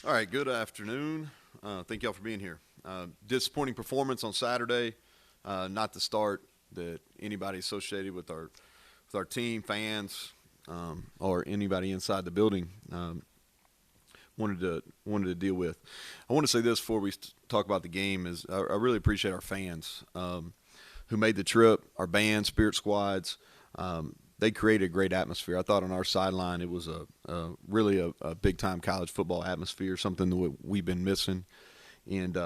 All right, good afternoon. Thank y'all for being here. Disappointing performance on Saturday. Not the start that anybody associated with our team, fans, or anybody inside the building wanted to deal with. I want to say this before we talk about the game: is I really appreciate our fans who made the trip, our band, spirit squads. They created a great atmosphere. I thought on our sideline it was a big time college football atmosphere, something that we've been missing, and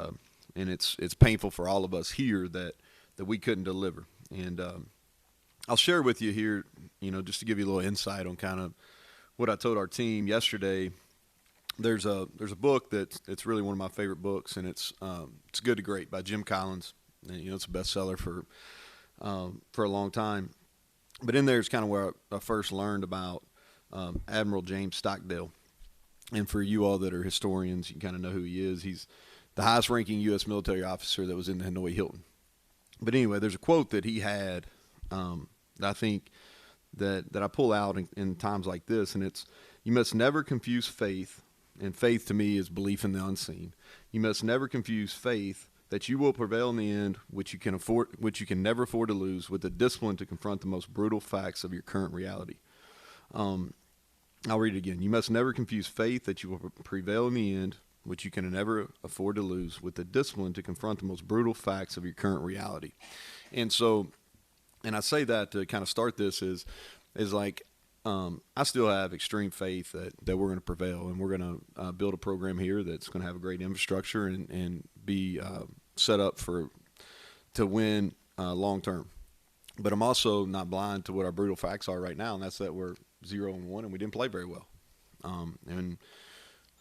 it's painful for all of us here that we couldn't deliver. And I'll share with you here, just to give you a little insight on kind of what I told our team yesterday. There's a book that it's really one of my favorite books, and it's Good to Great by Jim Collins. And, it's a bestseller for a long time. But in there is kind of where I first learned about Admiral James Stockdale. And for you all that are historians, you kind of know who he is. He's the highest ranking U.S. military officer that was in the Hanoi Hilton. But anyway, there's a quote that he had that I think that I pull out in times like this, and it's, "You must never confuse faith," and faith to me is belief in the unseen. "You must never confuse faith that you will prevail in the end, which you can never afford to lose, with the discipline to confront the most brutal facts of your current reality." I'll read it again. "You must never confuse faith that you will prevail in the end, which you can never afford to lose, with the discipline to confront the most brutal facts of your current reality." And so, and I say that to kind of start this is like, I still have extreme faith that we're going to prevail, and we're going to build a program here that's going to have a great infrastructure and be set up to win long term. But I'm also not blind to what our brutal facts are right now, and that's that we're 0-1 and we didn't play very well. And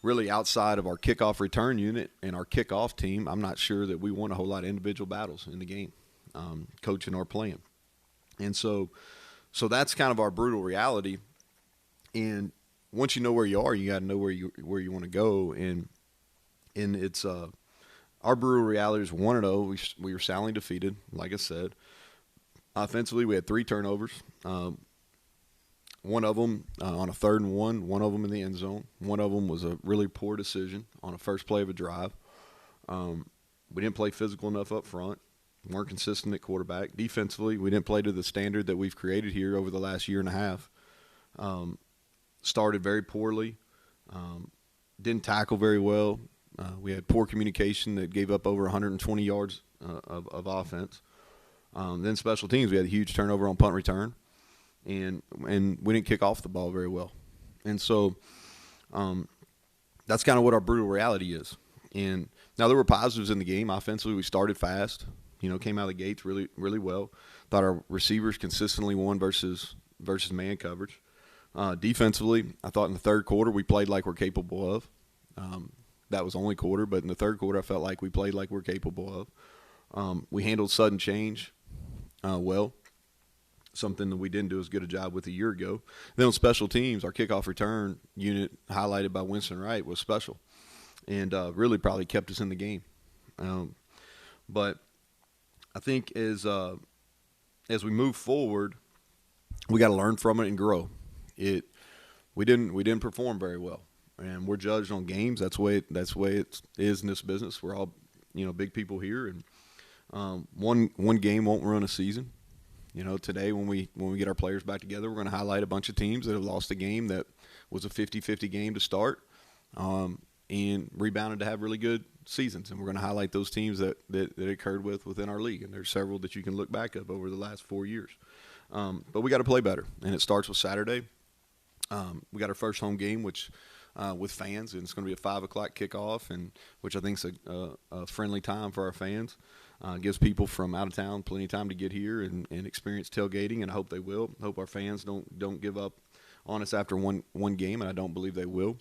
really, outside of our kickoff return unit and our kickoff team, I'm not sure that we won a whole lot of individual battles in the game, coaching or playing. And so that's kind of our brutal reality. And once you know where you are, you got to know where you want to go. And it's our brutal reality is 1-0. We were soundly defeated, like I said. Offensively, we had 3 turnovers. One of them on a 3rd and 1. One of them in the end zone. One of them was a really poor decision on a first play of a drive. We didn't play physical enough up front. Weren't consistent at quarterback. Defensively, we didn't play to the standard that we've created here over the last year and a half. Started very poorly. Didn't tackle very well. We had poor communication that gave up over 120 yards of offense. Then special teams, we had a huge turnover on punt return, and we didn't kick off the ball very well. And so that's kind of what our brutal reality is. And now there were positives in the game. Offensively, we started fast. Came out of the gates really, really well. Thought our receivers consistently won versus man coverage. Defensively, I thought in the 3rd quarter we played like we're capable of. That was only quarter, but in the 3rd quarter I felt like we played like we're capable of. We handled sudden change well, something that we didn't do as good a job with a year ago. Then on special teams, our kickoff return unit, highlighted by Winston Wright, was special, and really probably kept us in the game. But I think as we move forward, we got to learn from it and grow. We didn't perform very well, and we're judged on games. That's the way it is in this business. We're all big people here, and one game won't ruin a season. Today when we get our players back together, we're going to highlight a bunch of teams that have lost a game that was a 50-50 game to start, and rebounded to have really good seasons. And we're going to highlight those teams that occurred within our league. And there's several that you can look back up over the last 4 years. But we got to play better, and it starts with Saturday. We got our first home game, which with fans, and it's going to be a 5:00 kickoff, and which I think is a friendly time for our fans. Gives people from out of town plenty of time to get here and experience tailgating, and I hope they will. Hope our fans don't give up on us after one game, and I don't believe they will.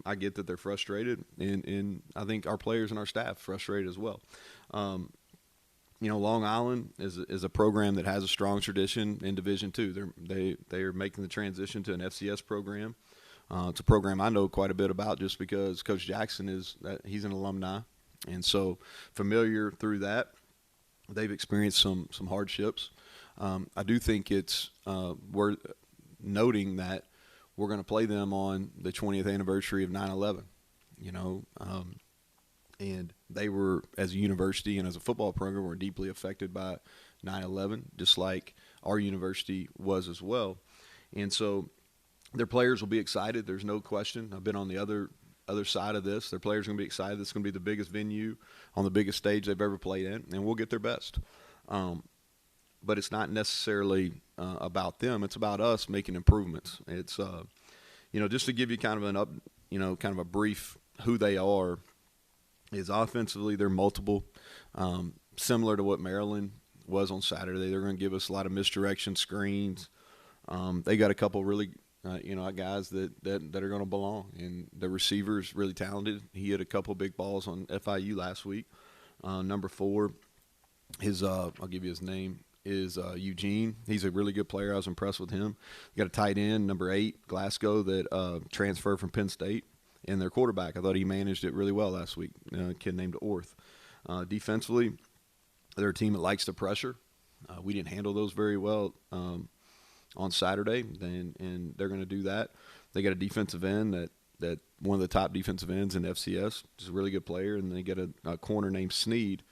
I get that they're frustrated, and I think our players and our staff frustrated as well. Long Island is a program that has a strong tradition in Division II. They are making the transition to an FCS program. It's a program I know quite a bit about just because Coach Jackson he's an alumni, and so familiar through that. They've experienced some hardships. I do think it's worth noting that we're going to play them on the 20th anniversary of 9/11. you know. And they were, as a university and as a football program, were deeply affected by 9/11, just like our university was as well. And so their players will be excited. There's no question. I've been on the other side of this. Their players are going to be excited. This is going to be the biggest venue on the biggest stage they've ever played in, and we'll get their best. But it's not necessarily about them. It's about us making improvements. It's just to give you kind of kind of a brief who they are. Is offensively they're multiple, similar to what Maryland was on Saturday. They're going to give us a lot of misdirection screens. They got a couple really guys that are going to belong, and the receiver's really talented. He hit a couple big balls on FIU last week. Number 4, I'll give you his name, is Eugene. He's a really good player. I was impressed with him. Got a tight end, number 8, Glasgow, that transferred from Penn State. And their quarterback, I thought he managed it really well last week, a kid named Orth. Defensively, they're a team that likes the pressure. We didn't handle those very well on Saturday, and they're going to do that. They got a defensive end that one of the top defensive ends in FCS, is a really good player, and they get a corner named Sneed,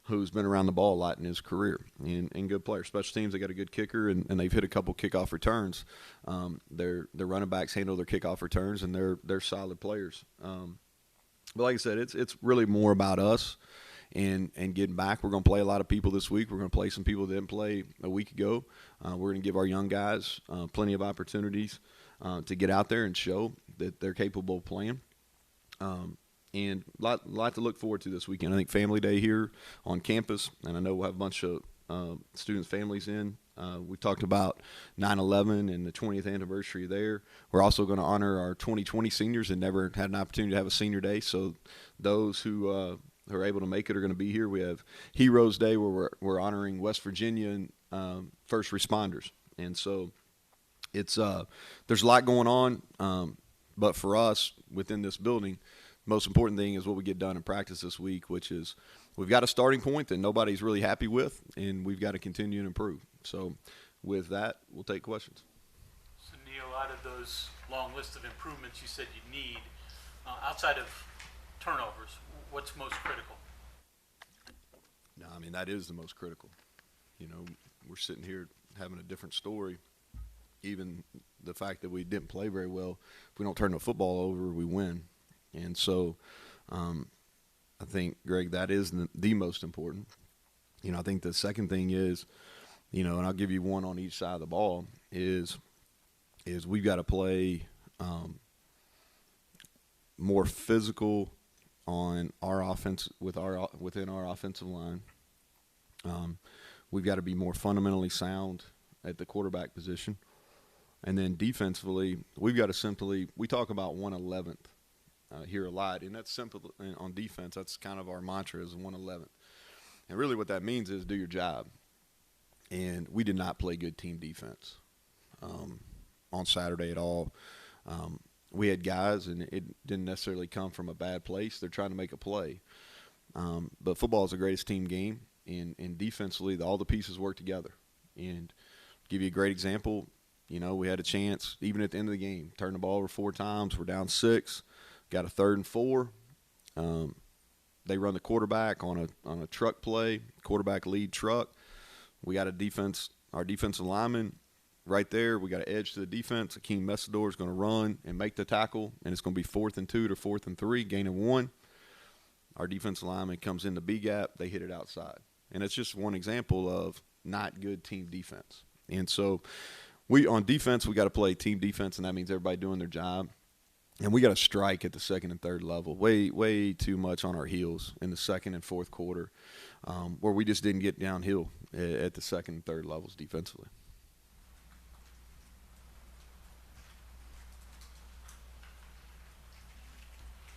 who's been around the ball a lot in his career, and good player. Special teams, they got a good kicker, and they've hit a couple kickoff returns. Their running backs handle their kickoff returns, and they're solid players. But like I said, it's really more about us and getting back. We're going to play a lot of people this week. We're going to play some people that didn't play a week ago. We're going to give our young guys plenty of opportunities to get out there and show that they're capable of playing. And a lot to look forward to this weekend. I think Family Day here on campus, and I know we'll have a bunch of students' families in. We talked about 9/11 and the 20th anniversary there. We're also going to honor our 2020 seniors that never had an opportunity to have a senior day. So those who are able to make it are going to be here. We have Heroes Day where we're honoring West Virginia first responders. And so it's there's a lot going on, but for us within this building, most important thing is what we get done in practice this week, which is we've got a starting point that nobody's really happy with, and we've got to continue and improve. So with that, we'll take questions. So, Neal, out of those long list of improvements you said you need, outside of turnovers, what's most critical? No, I mean, that is the most critical. We're sitting here having a different story. Even the fact that we didn't play very well, if we don't turn the football over, we win. And so I think, Greg, that is the most important. I think the second thing is, and I'll give you one on each side of the ball, is we've got to play more physical on our offense within our offensive line. We've got to be more fundamentally sound at the quarterback position. And then defensively, we've got to we talk about 1/11th. Here a lot, and that's simple on defense. That's kind of our mantra is 1/11. And really what that means is do your job. And we did not play good team defense on Saturday at all. We had guys, and it didn't necessarily come from a bad place. They're trying to make a play. But football is the greatest team game, and defensively all the pieces work together. And to give you a great example, we had a chance, even at the end of the game, turn the ball over 4 times. We're down 6. Got a 3rd and 4. They run the quarterback on a truck play, quarterback lead truck. We got our defensive lineman right there. We got an edge to the defense. Akeem Messador is going to run and make the tackle, and it's going to be 4th and 2 to 4th and 3, gain of 1. Our defensive lineman comes in the B gap. They hit it outside. And it's just one example of not good team defense. And so on defense, we got to play team defense, and that means everybody doing their job. And we got to strike at the 2nd and 3rd level, way too much on our heels in the 2nd and 4th quarter, where we just didn't get downhill at the 2nd and 3rd levels defensively.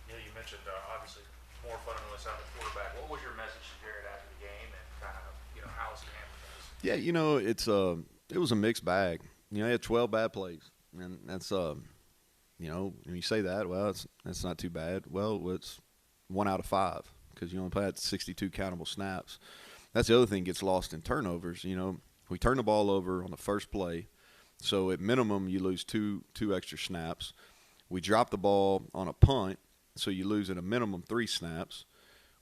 Yeah, you mentioned obviously more fundamentally sound the quarterback. What was your message to Jared after the game, and kind of how is he handling this? Yeah, it was a mixed bag. He had 12 bad plays, and that's when you say that, well, that's not too bad. Well, it's 1 out of 5 because you only play at 62 countable snaps. That's the other thing gets lost in turnovers. We turn the ball over on the first play, so at minimum you lose two extra snaps. We drop the ball on a punt, so you lose at a minimum 3 snaps.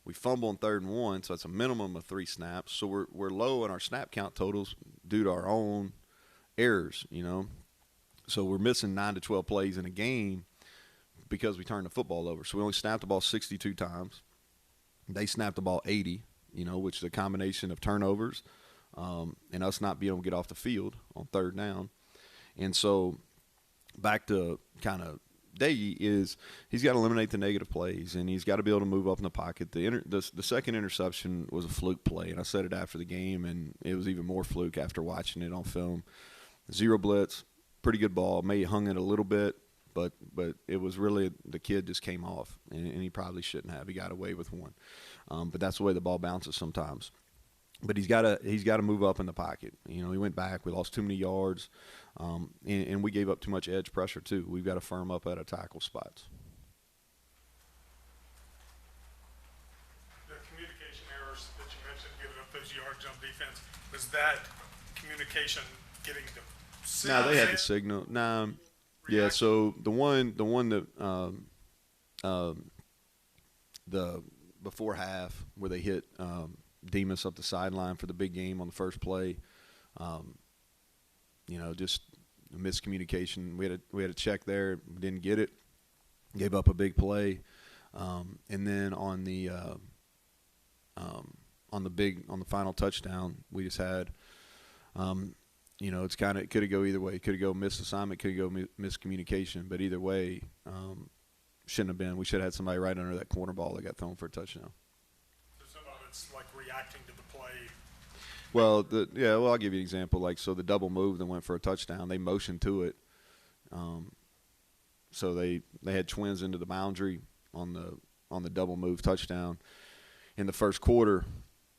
We fumble on 3rd and 1, so that's a minimum of 3 snaps. So we're low in our snap count totals due to our own errors, you know. So we're missing 9 to 12 plays in a game because we turned the football over. So we only snapped the ball 62 times. They snapped the ball 80, you know, which is a combination of turnovers and us not being able to get off the field on 3rd down. And so back to kind of Daggy is he's got to eliminate the negative plays, and he's got to be able to move up in the pocket. The second interception was a fluke play, and I said it after the game, and it was even more fluke after watching it on film. 0 blitz, pretty good ball. May have hung it a little bit, but it was really the kid just came off, and he probably shouldn't have. He got away with one, but that's the way the ball bounces sometimes. But he's got to move up in the pocket. You know, he went back. We lost too many yards, and we gave up too much edge pressure too. We've got to firm up at our tackle spots. The communication errors that you mentioned, giving up those yards on defense, was that communication getting the signal? No, they had the signal. Nah, yeah. So the one that the before half where they hit. Demas up the sideline for the big game on the first play. You know, just a miscommunication. We had a check there, didn't get it, gave up a big play, and then on the final touchdown, we just had, you know, it could have go either way. It could have go missed assignment, could have go miscommunication, but either way, shouldn't have been. We should have had somebody right under that corner ball that got thrown for a touchdown. It's like reacting to the play. Well, I'll give you an example. Like, so the double move that went for a touchdown, they motioned to it. So they had twins into the boundary on the double move touchdown. In the first quarter,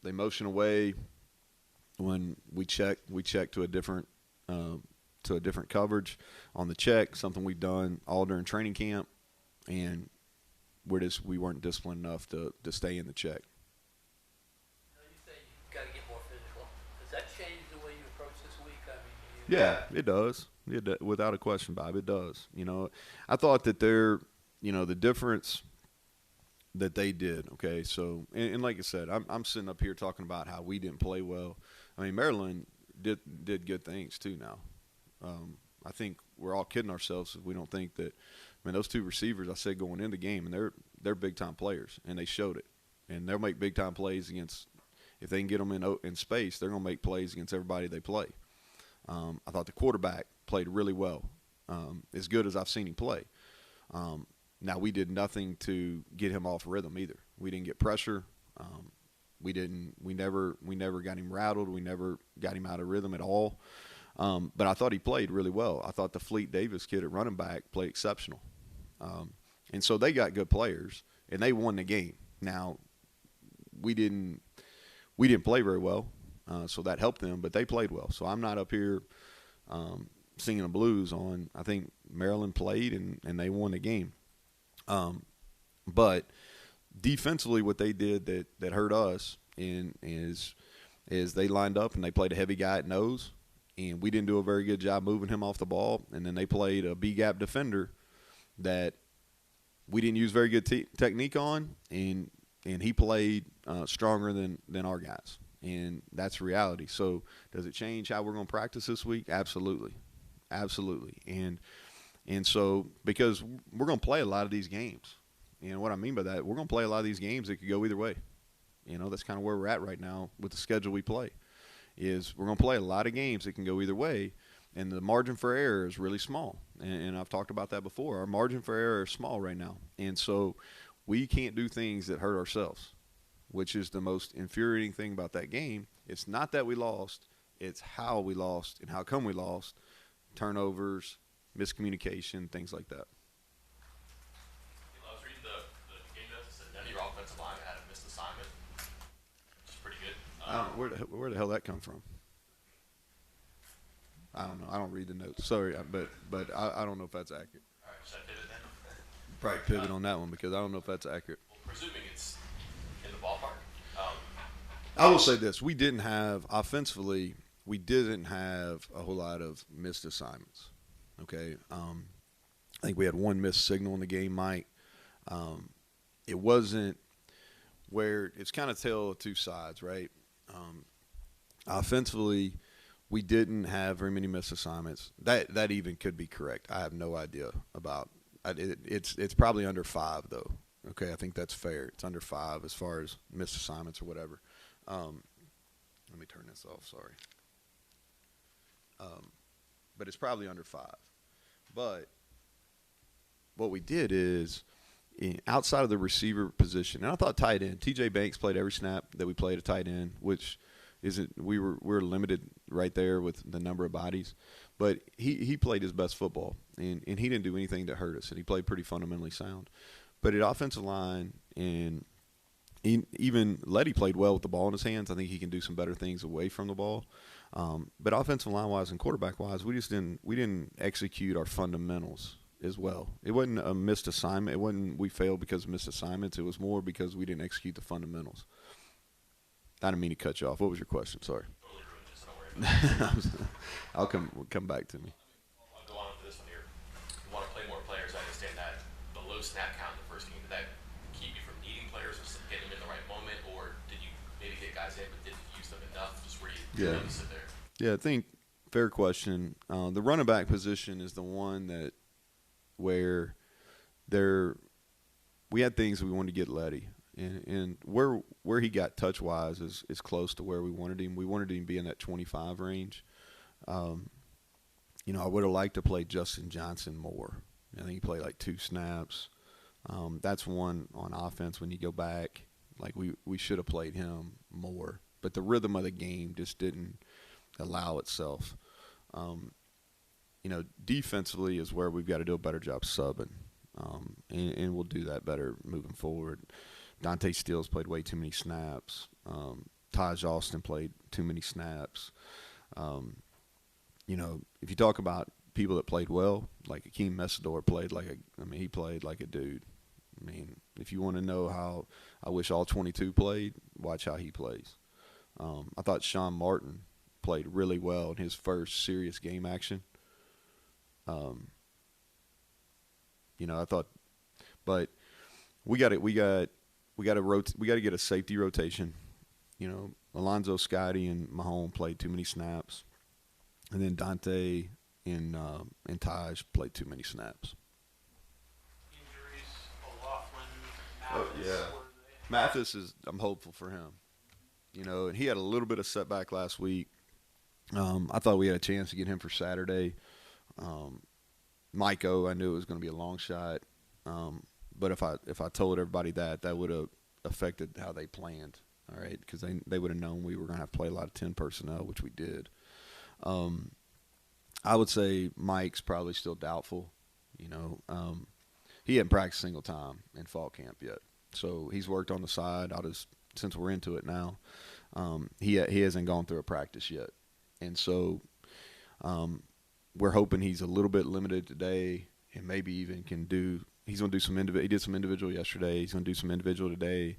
they motioned away. When we checked to a different coverage on the check, something we've done all during training camp, and we weren't disciplined enough to stay in the check. Got to get more physical. Does that change the way you approach this week? I mean, yeah, it does. Without a question, Bob, it does. You know, I thought that the difference that they did. Okay, so and like I said, I'm sitting up here talking about how we didn't play well. I mean, Maryland did good things too. Now, I think we're all kidding ourselves if we don't think that. I mean, those 2 receivers I said going into the game, and they're big time players, and they showed it, and they'll make big time plays against. If they can get them in space, they're going to make plays against everybody they play. I thought the quarterback played really well, as good as I've seen him play. Now, we did nothing to get him off rhythm either. We didn't get pressure. We never got him rattled. We never got him out of rhythm at all. But I thought he played really well. I thought the Fleet Davis kid at running back played exceptional. And so they got good players, and they won the game. Now, we didn't play very well, so that helped them, but they played well. So I'm not up here singing the blues on. I think Maryland played, and they won the game. But defensively, what they did that hurt us is they lined up and they played a heavy guy at nose, and we didn't do a very good job moving him off the ball. And then they played a B-gap defender that we didn't use very good technique on, and he played stronger than our guys, and that's reality. So does it change how we're going to practice this week? Absolutely. And so because we're going to play a lot of these games, and what I mean by that, we're going to play a lot of these games that could go either way. You know, that's kind of where we're at right now with the schedule we play, is we're going to play a lot of games that can go either way, and the margin for error is really small. And I've talked about that before. Our margin for error is small right now, and so we can't do things that hurt ourselves, which is the most infuriating thing about that game. It's not that we lost. It's how we lost and how come we lost. Turnovers, miscommunication, things like that. I was reading the game notes. It said none of your offensive line had a missed assignment, which is pretty good. Where the hell that come from? I don't know. I don't read the notes. Sorry, but I don't know if that's accurate. All right, should I pivot then? Probably pivot on that one because I don't know if that's accurate. Well, presuming it's in the ballpark. I will say this. We didn't have – offensively, we didn't have a whole lot of missed assignments, okay? I think we had one missed signal in the game, Mike. It wasn't where it's kind of tale of two sides, right? Offensively, we didn't have very many missed assignments. That even could be correct. I have no idea about it. It's probably under 5 though. Okay, I think that's fair. It's under 5 as far as missed assignments or whatever. Let me turn this off. Sorry. But it's probably under 5. But what we did is, outside of the receiver position, and I thought tight end, T.J. Banks played every snap that we played at tight end, which isn't we're limited right there with the number of bodies. But he played his best football, and he didn't do anything to hurt us, and he played pretty fundamentally sound. But at offensive line, and even Letty played well with the ball in his hands. I think he can do some better things away from the ball. But offensive line-wise and quarterback-wise, we didn't execute our fundamentals as well. It wasn't a missed assignment. It wasn't we failed because of missed assignments. It was more because we didn't execute the fundamentals. I didn't mean to cut you off. What was your question? Sorry. I'll come back to me. I'll go on with this one here. You want to play more players. I understand that. The low snap count in the first game, did that keep you from needing players or getting them in the right moment, or did you maybe get guys in but didn't use them enough? Just where you sit there? Yeah, I think fair question. The running back position is the one that where we had things that we wanted to get Letty. And where he got touch-wise is close to where we wanted him. We wanted him to be in that 25 range. I would have liked to play Justin Johnson more. I think he played like 2 snaps. That's one on offense when you go back. Like we should have played him more. But the rhythm of the game just didn't allow itself. Defensively is where we've got to do a better job subbing. And we'll do that better moving forward. Dante Steele's played way too many snaps. Taj Austin played too many snaps. If you talk about people that played well, like Akeem Messidor he played like a dude. I mean, if you want to know how I wish all 22 played, watch how he plays. I thought Sean Martin played really well in his first serious game action. I thought, but we got to get a safety rotation. Alonzo Scotty and Mahone played too many snaps, and then Dante and Taj played too many snaps. Injuries, O'Loughlin, Mathis. Mathis I'm hopeful for him. And he had a little bit of setback last week. I thought we had a chance to get him for Saturday. Mike O, I knew it was going to be a long shot. But if I told everybody that would have affected how they planned, all right, because they would have known we were going to have to play a lot of 10 personnel, which we did. I would say Mike's probably still doubtful. He hadn't practiced a single time in fall camp yet, so he's worked on the side. Since we're into it now, he hasn't gone through a practice yet, and so we're hoping he's a little bit limited today, and maybe even can do. He's going to do some individual. He did some individual yesterday. He's going to do some individual today,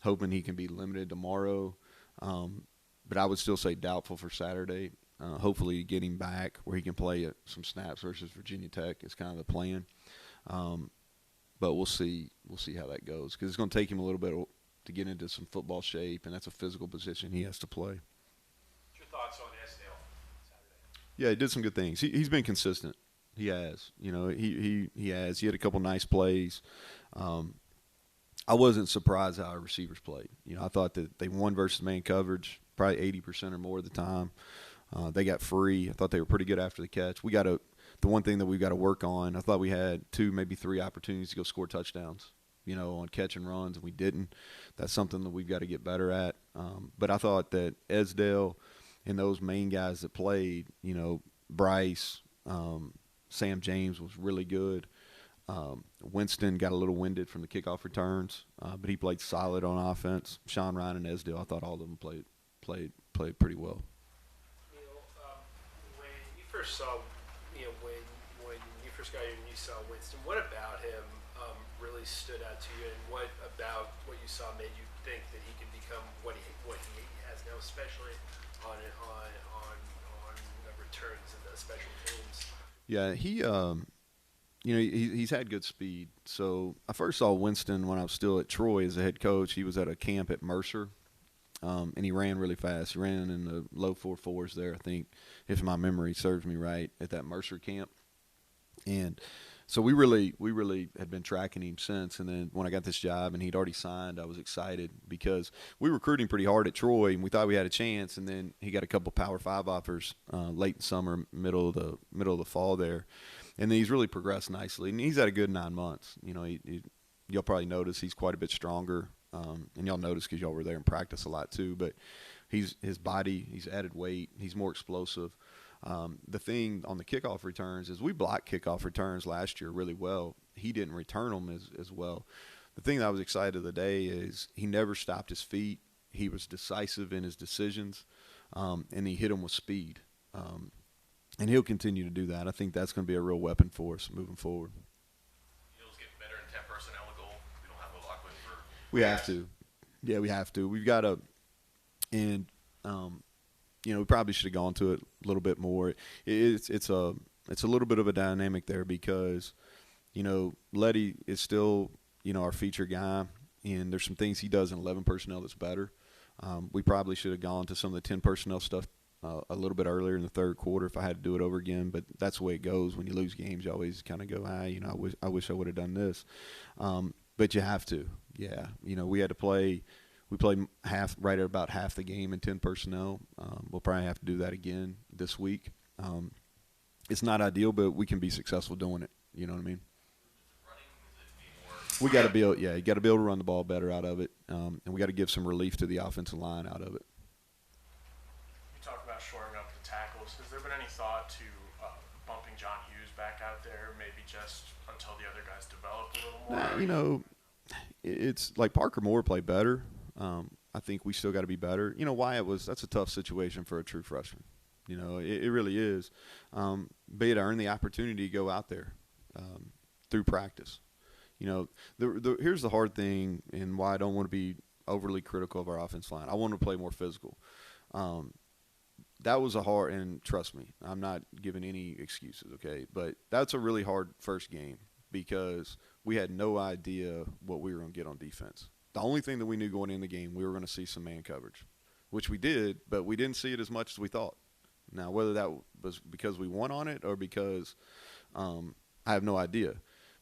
hoping he can be limited tomorrow. But I would still say doubtful for Saturday. Hopefully get him back where he can play some snaps versus Virginia Tech is kind of the plan. But we'll see. We'll see how that goes because it's going to take him a little bit to get into some football shape, and that's a physical position he has to play. What's your thoughts on Esdale Saturday? Yeah, he did some good things. He's been consistent. He has. He has. He had a couple nice plays. I wasn't surprised how our receivers played. I thought that they won versus man coverage probably 80% or more of the time. They got free. I thought they were pretty good after the catch. The one thing that we've got to work on, I thought we had 2, maybe 3 opportunities to go score touchdowns, on catch and runs, and we didn't. That's something that we've got to get better at. But I thought that Esdale and those main guys that played, Bryce, Sam James was really good. Winston got a little winded from the kickoff returns, but he played solid on offense. Sean Ryan and Esdale, I thought all of them played pretty well. Neal, when you first saw, when you first got here and you saw Winston, what about him really stood out to you, and what about what you saw made you think that he could become what he has now, especially on returns and the special teams? Yeah, he's had good speed. So I first saw Winston when I was still at Troy as a head coach. He was at a camp at Mercer, and he ran really fast. He ran in the low 4.4s there, I think, if my memory serves me right, at that Mercer camp. And so we really had been tracking him since. And then when I got this job and he'd already signed, I was excited because we were recruiting pretty hard at Troy and we thought we had a chance. And then he got a couple Power 5 offers late in summer, middle of the fall there. And then he's really progressed nicely. And he's had a good 9 months. You'll probably notice he's quite a bit stronger. And y'all notice because y'all were there in practice a lot too. But his body, he's added weight, he's more explosive. The thing on the kickoff returns is we blocked kickoff returns last year really well. He didn't return them as well. The thing that I was excited of the day is he never stopped his feet. He was decisive in his decisions, and he hit them with speed. And he'll continue to do that. I think that's going to be a real weapon for us moving forward. Neal's getting better in 10 personnel goal. We don't have a Lockwood for. We have to. Yeah, we have to. We've got to. And we probably should have gone to it a little bit more. It's a little bit of a dynamic there because, Letty is still, our feature guy, and there's some things he does in 11 personnel that's better. We probably should have gone to some of the 10 personnel stuff a little bit earlier in the third quarter if I had to do it over again. But that's the way it goes. When you lose games, you always kind of go, I wish I would have done this. But you have to. Yeah. We had to play. We played right at about half the game in 10 personnel. We'll probably have to do that again this week. It's not ideal, but we can be successful doing it. You know what I mean? We got to be able, you got to be able to run the ball better out of it, and we got to give some relief to the offensive line out of it. You talked about shoring up the tackles. Has there been any thought to bumping John Hughes back out there, maybe just until the other guys develop a little more? It's like Parker Moore played better. I think we still got to be better. Wyatt that's a tough situation for a true freshman. It really is. But he had earned the opportunity to go out there through practice. Here's the hard thing and why I don't want to be overly critical of our offensive line. I want to play more physical. That was and trust me, I'm not giving any excuses, okay? But that's a really hard first game because we had no idea what we were going to get on defense. The only thing that we knew going in the game, we were going to see some man coverage, which we did, but we didn't see it as much as we thought. Now, whether that was because we won on it or because I have no idea.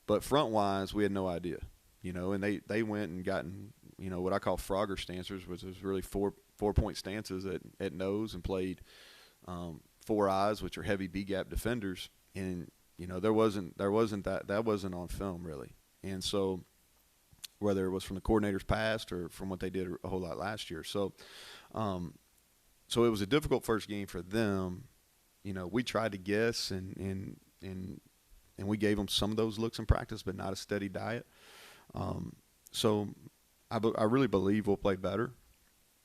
But front-wise, we had no idea, and they went and gotten, what I call Frogger stances, which is really four-point stances at nose and played 4 eyes, which are heavy B-gap defenders. And, that wasn't on film really. And so – whether it was from the coordinators past or from what they did a whole lot last year. So so it was a difficult first game for them. We tried to guess and we gave them some of those looks in practice, but not a steady diet. So I really believe we'll play better.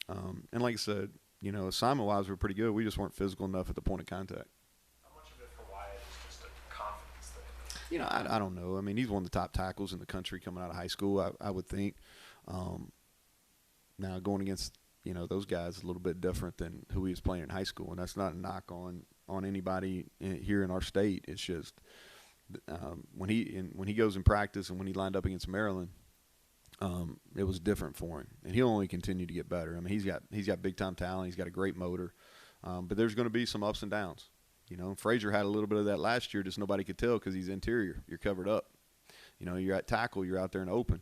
And like I said, assignment-wise, we're pretty good. We just weren't physical enough at the point of contact. I don't know. I mean, he's one of the top tackles in the country coming out of high school, I would think. Now, going against, those guys is a little bit different than who he was playing in high school, and that's not a knock on anybody here in our state. It's just when he goes in practice and when he lined up against Maryland, it was different for him, and he'll only continue to get better. I mean, he's got big-time talent. He's got a great motor, but there's going to be some ups and downs. Frazier had a little bit of that last year, just nobody could tell because he's interior. You're covered up. You're at tackle. You're out there in open.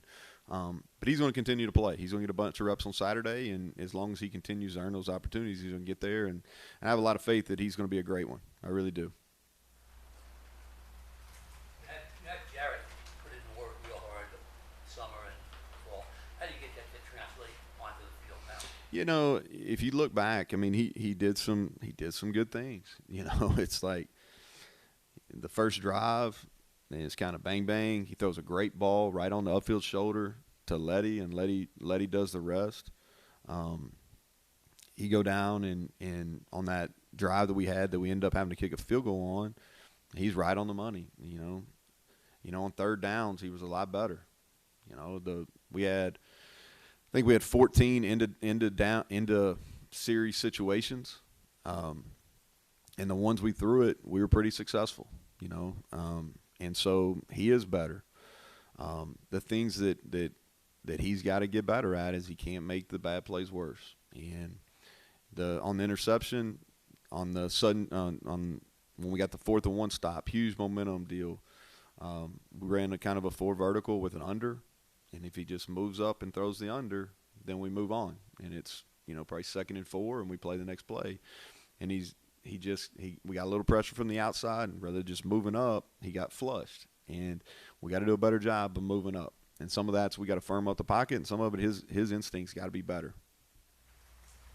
But he's going to continue to play. He's going to get a bunch of reps on Saturday, and as long as he continues to earn those opportunities, he's going to get there. And I have a lot of faith that he's going to be a great one. I really do. You had Jarrett put in the work real hard this summer and fall. How do you get that to translate onto the field now? If you look back, I mean, he did some good things. It's like the first drive, and it's kind of bang bang. He throws a great ball right on the upfield shoulder to Letty, and Letty does the rest. He go down and on that drive that we had that we ended up having to kick a field goal on, he's right on the money. On third downs he was a lot better. I think we had 14 into series situations, and the ones we threw it, we were pretty successful, And so he is better. The things that he's got to get better at is he can't make the bad plays worse. And on the interception, on the sudden on when we got the 4th and 1 stop, huge momentum deal. We ran a kind of a 4 vertical with an under, and if he just moves up and throws the under, then we move on, and it's probably 2nd and 4, and we play the next play. And we got a little pressure from the outside, and rather than just moving up, he got flushed. And we got to do a better job of moving up. And some of that's we got to firm up the pocket, and some of it his instincts got to be better.